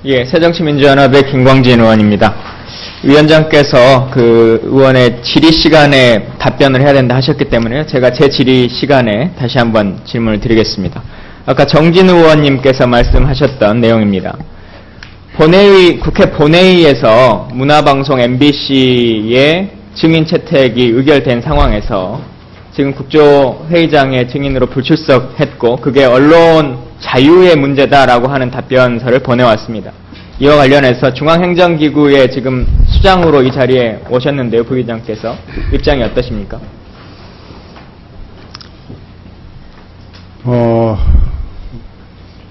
예, 새정치민주연합의 김광진 의원입니다. 위원장께서 그 의원의 질의 시간에 답변을 해야 된다 하셨기 때문에 제가 제 질의 시간에 다시 한번 질문을 드리겠습니다. 아까 정진 의원님께서 말씀하셨던 내용입니다. 국회 본회의에서 문화방송 MBC의 증인 채택이 의결된 상황에서 지금 국조회의장의 증인으로 불출석했고 그게 언론 자유의 문제다라고 하는 답변서를 보내왔습니다. 이와 관련해서 중앙행정기구의 지금 수장으로 이 자리에 오셨는데요. 부의장께서 입장이 어떠십니까?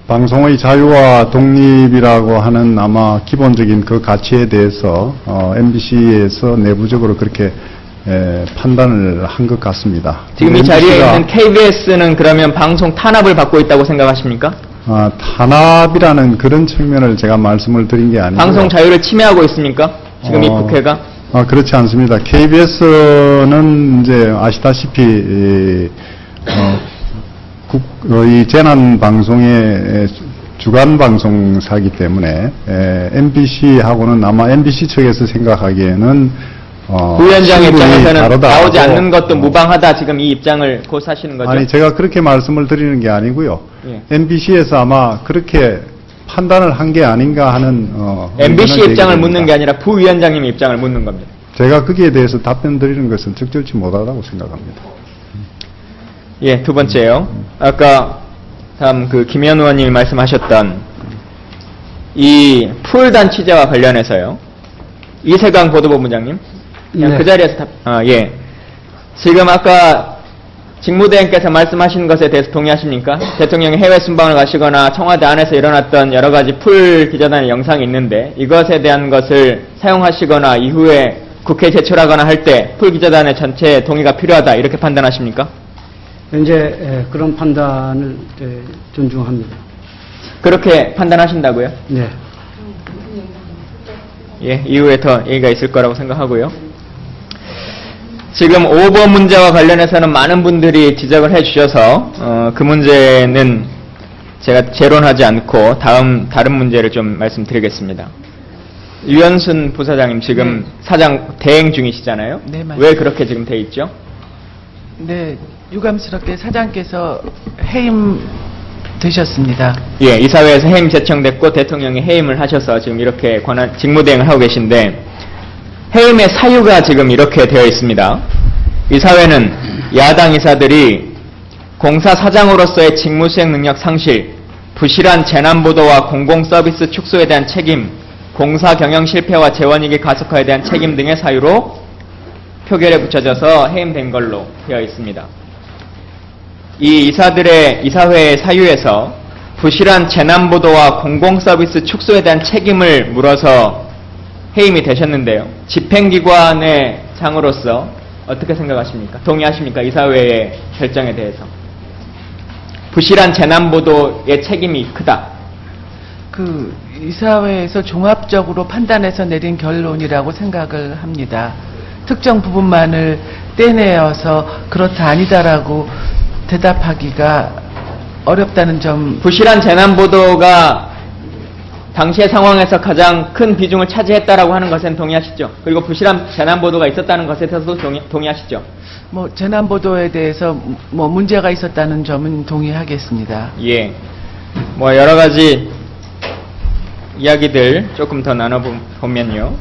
방송의 자유와 독립이라고 하는 아마 기본적인 그 가치에 대해서 MBC에서 내부적으로 그렇게 판단을 한 것 같습니다. 지금 이 자리에 있는 KBS는 그러면 방송 탄압을 받고 있다고 생각하십니까? 탄압이라는 그런 측면을 제가 말씀을 드린 게 아니고 방송 자유를 침해하고 있습니까? 지금 이 국회가? 그렇지 않습니다. KBS는 이제 아시다시피 이 재난 방송의 주간 방송사이기 때문에 MBC하고는 아마 MBC 측에서 생각하기에는 부위원장의 입장에서는 나오지 않는 것도 무방하다 지금 이 입장을 고수하시는 거죠? 아니 제가 그렇게 말씀을 드리는 게 아니고요. 예. MBC에서 아마 그렇게 판단을 한 게 아닌가 하는 MBC 입장을 묻는 게 아니라 부위원장님 입장을 묻는 겁니다. 제가 거기에 대해서 답변 드리는 것은 적절치 못하다고 생각합니다. 예, 두 번째요. 아까 다음 그 김현 의원님이 말씀하셨던 이 풀단 취재와 관련해서요. 이세강 보도본부장님, 네. 그 자리에서 예. 지금 아까 직무대행께서 말씀하신 것에 대해서 동의하십니까? 대통령이 해외 순방을 가시거나 청와대 안에서 일어났던 여러 가지 풀 기자단의 영상이 있는데 이것에 대한 것을 사용하시거나 이후에 국회에 제출하거나 할 때 풀 기자단의 전체 동의가 필요하다 이렇게 판단하십니까? 이제 그런 판단을 존중합니다. 그렇게 판단하신다고요? 네. 예, 이후에 더 얘기가 있을 거라고 생각하고요. 지금 오버 문제와 관련해서는 많은 분들이 지적을 해주셔서 그 문제는 제가 재론하지 않고 다른 문제를 좀 말씀드리겠습니다. 유현순 부사장님 지금 네. 사장 대행 중이시잖아요. 네, 맞습니다. 왜 그렇게 지금 돼 있죠? 네, 유감스럽게 사장께서 해임 되셨습니다. 예, 이사회에서 해임 제청됐고 대통령이 해임을 하셔서 지금 이렇게 직무대행을 하고 계신데 해임의 사유가 지금 이렇게 되어 있습니다. 이사회는 야당 이사들이 공사 사장으로서의 직무수행 능력 상실, 부실한 재난보도와 공공서비스 축소에 대한 책임, 공사 경영 실패와 재원이익의 가속화에 대한 책임 등의 사유로 표결에 붙여져서 해임된 걸로 되어 있습니다. 이 이사회의 사유에서 부실한 재난보도와 공공서비스 축소에 대한 책임을 물어서 해임이 되셨는데요. 집행기관의 장으로서 어떻게 생각하십니까? 동의하십니까? 이사회의 결정에 대해서. 부실한 재난보도의 책임이 크다. 그 이사회에서 종합적으로 판단해서 내린 결론이라고 생각을 합니다. 특정 부분만을 떼내어서 그렇다 아니다라고 대답하기가 어렵다는 점. 부실한 재난보도가 당시의 상황에서 가장 큰 비중을 차지했다라고 하는 것엔 동의하시죠? 그리고 부실한 재난보도가 있었다는 것에 대해서도 동의하시죠? 뭐 재난보도에 대해서 뭐 문제가 있었다는 점은 동의하겠습니다. 예. 뭐 여러 가지 이야기들 조금 더 나눠보면요.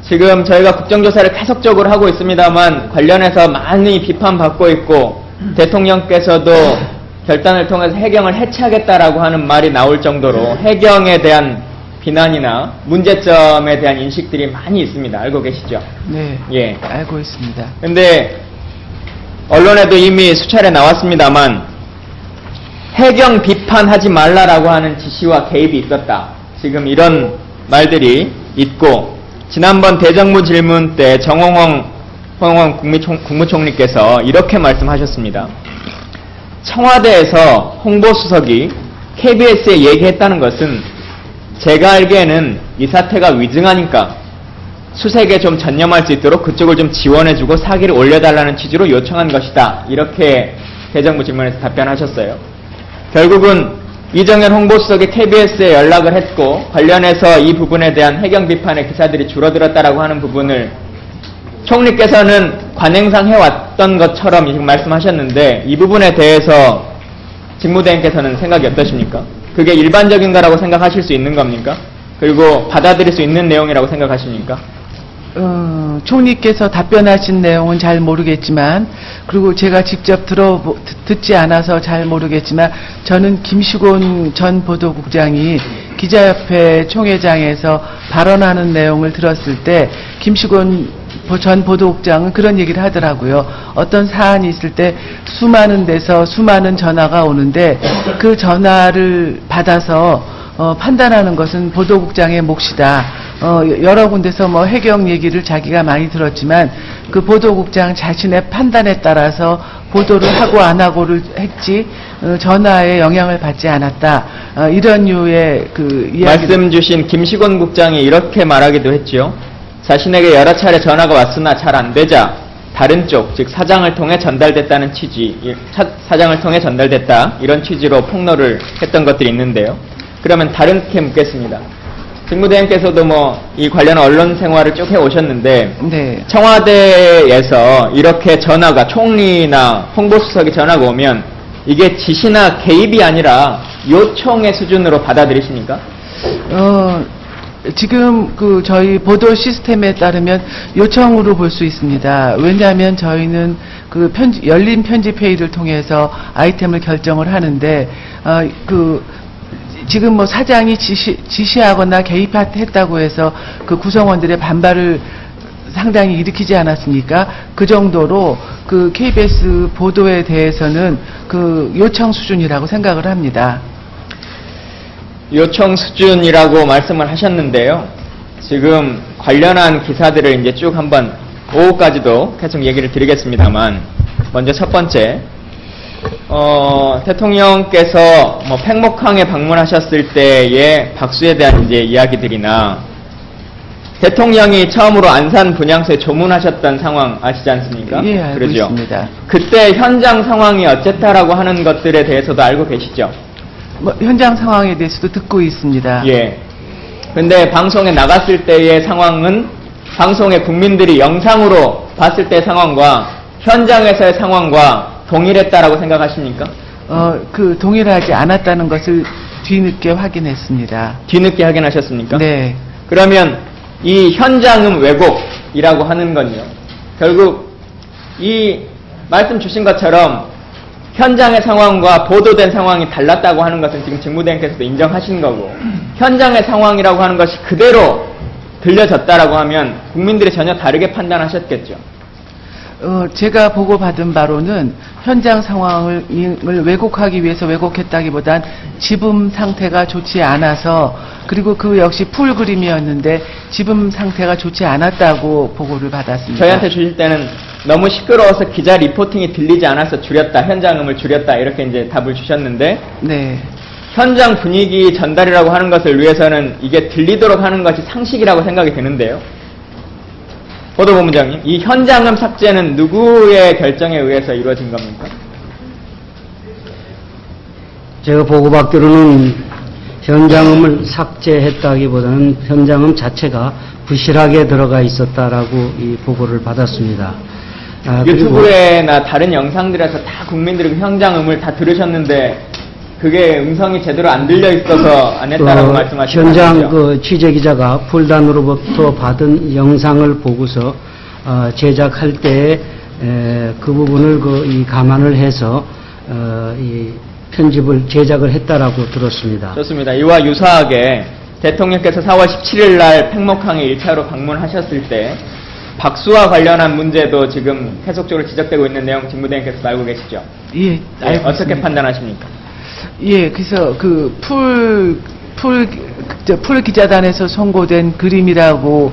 지금 저희가 국정조사를 계속적으로 하고 있습니다만 관련해서 많이 비판받고 있고 대통령께서도 결단을 통해서 해경을 해체하겠다라고 하는 말이 나올 정도로 해경에 대한 비난이나 문제점에 대한 인식들이 많이 있습니다. 알고 계시죠? 네. 예. 알고 있습니다. 근데 언론에도 이미 수차례 나왔습니다만 해경 비판하지 말라라고 하는 지시와 개입이 있었다. 지금 이런 말들이 있고 지난번 대정부 질문 때 정홍원 국무총리께서 이렇게 말씀하셨습니다. 청와대에서 홍보수석이 KBS에 얘기했다는 것은 제가 알기에는 이 사태가 위중하니까 수색에 좀 전념할 수 있도록 그쪽을 좀 지원해주고 사기를 올려달라는 취지로 요청한 것이다. 이렇게 대정부 질문에서 답변하셨어요. 결국은 이정현 홍보수석이 KBS에 연락을 했고 관련해서 이 부분에 대한 해경 비판의 기사들이 줄어들었다라고 하는 부분을 총리께서는 관행상 해왔던 것처럼 지금 말씀하셨는데 이 부분에 대해서 직무대행께서는 생각이 어떠십니까? 그게 일반적인 거라고 생각하실 수 있는 겁니까? 그리고 받아들일 수 있는 내용이라고 생각하십니까? 총리께서 답변하신 내용은 잘 모르겠지만, 그리고 제가 직접 듣지 않아서 잘 모르겠지만, 저는 김시곤 전 보도국장이 기자협회 총회장에서 발언하는 내용을 들었을 때, 김시곤 전 보도국장은 그런 얘기를 하더라고요. 어떤 사안이 있을 때 수많은 데서 수많은 전화가 오는데, 그 전화를 받아서 판단하는 것은 보도국장의 몫이다. 여러 군데서 뭐 해경 얘기를 자기가 많이 들었지만 그 보도국장 자신의 판단에 따라서 보도를 하고 안 하고를 했지 전화에 영향을 받지 않았다. 이런 류의 그 이야기. 말씀 주신 김시곤 국장이 이렇게 말하기도 했죠. 자신에게 여러 차례 전화가 왔으나 잘 안 되자 다른 쪽, 즉 사장을 통해 전달됐다는 취지, 사장을 통해 전달됐다 이런 취지로 폭로를 했던 것들이 있는데요. 그러면 다른게 묻겠습니다. 직무대행께서도 뭐 이 관련 언론 생활을 쭉 해오셨는데 네. 청와대에서 이렇게 전화가 총리나 홍보수석이 전화가 오면 이게 지시나 개입이 아니라 요청의 수준으로 받아들이십니까? 지금 그 저희 보도 시스템에 따르면 요청으로 볼 수 있습니다. 왜냐하면 저희는 그 열린 편집 회의를 통해서 아이템을 결정을 하는데 지금 뭐 사장이 지시하거나 개입했다고 해서 그 구성원들의 반발을 상당히 일으키지 않았습니까? 그 정도로 그 KBS 보도에 대해서는 그 요청 수준이라고 생각을 합니다. 요청 수준이라고 말씀을 하셨는데요. 지금 관련한 기사들을 이제 쭉 한번 오후까지도 계속 얘기를 드리겠습니다만, 먼저 첫 번째, 대통령께서 뭐 팽목항에 방문하셨을 때의 박수에 대한 이제 이야기들이나 대통령이 처음으로 안산 분향소에 조문하셨던 상황 아시지 않습니까? 예, 알고 그러죠? 있습니다. 그때 현장 상황이 어쨌다라고 하는 것들에 대해서도 알고 계시죠? 뭐 현장 상황에 대해서도 듣고 있습니다. 예. 근데 방송에 나갔을 때의 상황은 방송에 국민들이 영상으로 봤을 때의 상황과 현장에서의 상황과 동일했다라고 생각하십니까? 그 동일하지 않았다는 것을 뒤늦게 확인했습니다. 뒤늦게 확인하셨습니까? 네. 그러면 이 현장음 왜곡이라고 하는 건요. 결국 이 말씀 주신 것처럼 현장의 상황과 보도된 상황이 달랐다고 하는 것은 지금 직무대행께서도 인정하신 거고, 현장의 상황이라고 하는 것이 그대로 들려졌다라고 하면 국민들이 전혀 다르게 판단하셨겠죠. 제가 보고받은 바로는 현장 상황을 왜곡하기 위해서 왜곡했다기보단 지분 상태가 좋지 않아서, 그리고 그 역시 풀 그림이었는데 지분 상태가 좋지 않았다고 보고를 받았습니다. 저희한테 주실 때는 너무 시끄러워서 기자 리포팅이 들리지 않아서 줄였다, 현장음을 줄였다 이렇게 이제 답을 주셨는데, 네. 현장 분위기 전달이라고 하는 것을 위해서는 이게 들리도록 하는 것이 상식이라고 생각이 드는데요. 보도본부장님, 이 현장음 삭제는 누구의 결정에 의해서 이루어진 겁니까? 제가 보고받기로는 현장음을 삭제했다기보다는 현장음 자체가 부실하게 들어가 있었다라고 이 보고를 받았습니다. 유튜브에나 다른 영상들에서 다 국민들이 그 현장음을 다 들으셨는데 그게 음성이 제대로 안 들려 있어서 안 했다라고 말씀하시는 거죠? 현장 그 취재 기자가 풀단으로부터 받은 영상을 보고서 제작할 때 그 부분을 이 감안을 해서 이 편집을 제작을 했다라고 들었습니다. 좋습니다. 이와 유사하게 대통령께서 4월 17일 날 팽목항에 1차로 방문하셨을 때 박수와 관련한 문제도 지금 계속적으로 지적되고 있는 내용 직무대행께서 알고 계시죠? 예, 알고 어떻게 있습니다. 판단하십니까? 예, 그래서 그 풀 기자단에서 선고된 그림이라고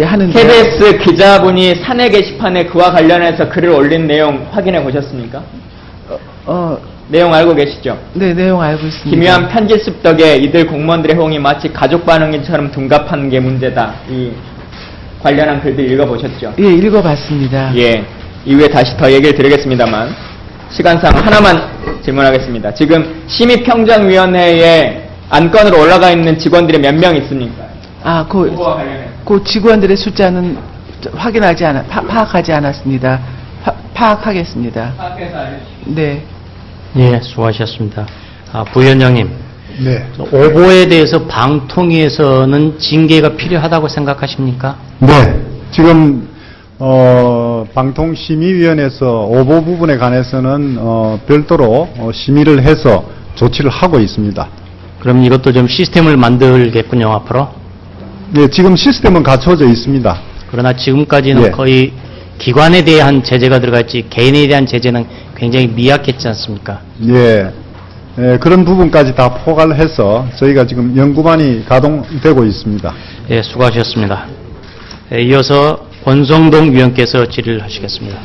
하는데, KBS 기자분이 사내 게시판에 그와 관련해서 글을 올린 내용 확인해 보셨습니까? 내용 알고 계시죠? 네, 내용 알고 있습니다. 기묘한 편집습 덕에 이들 공무원들의 호응이 마치 가족 반응인처럼 둔갑한 게 문제다. 이 관련한 글들 읽어보셨죠? 예, 읽어봤습니다. 예. 이후에 다시 더 얘기를 드리겠습니다만, 시간상 하나만 질문하겠습니다. 지금 심의평정위원회에 안건으로 올라가 있는 직원들이 몇 명 있습니까? 그거와 관련해서. 그 직원들의 숫자는 파악하지 않았습니다. 파악하겠습니다. 파악해서 알려주십시오. 네. 예, 수고하셨습니다. 부위원장님, 네. 오보에 대해서 방통위에서는 징계가 필요하다고 생각하십니까? 네. 지금 방통심의위원회에서 오보 부분에 관해서는 별도로 심의를 해서 조치를 하고 있습니다. 그럼 이것도 좀 시스템을 만들겠군요, 앞으로. 네, 지금 시스템은 갖춰져 있습니다. 그러나 지금까지는 예. 거의 기관에 대한 제재가 들어갔지 개인에 대한 제재는 굉장히 미약했지 않습니까? 예. 그런 부분까지 다 포괄 해서 저희가 지금 연구반이 가동되고 있습니다. 예, 수고하셨습니다. 이어서 권성동 위원께서 질의를 하시겠습니다.